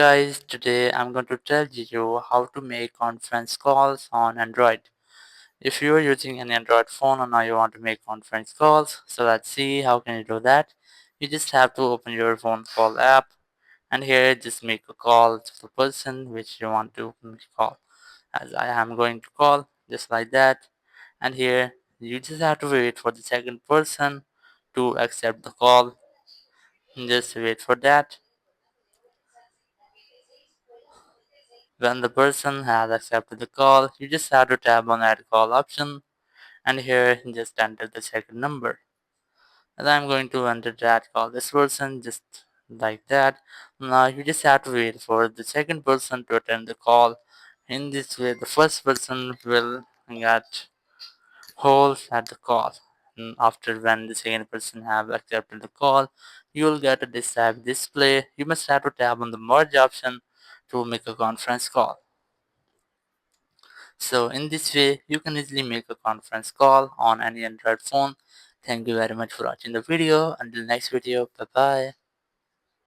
Guys, today I'm going to tell you how to make conference calls on Android. If you are using an Android phone and now you want to make conference calls, so let's see how can you do that. You just have to open your phone call app and here just make a call to the person which you want to call. As I am going to call just like that, and here you just have to wait for the second person to accept the call. Just wait for that. When the person has accepted the call, you just have to tap on add call option and here just enter the second number. And I'm going to enter that call this person just like that. Now you just have to wait for the second person to attend the call. In this way, the first person will get hold at the call. And after when the second person have accepted the call, you will get a this type display. You must have to tap on the merge option to make a conference call. So in this way, you can easily make a conference call on any Android phone. Thank you very much for watching the video. Until next video, bye bye.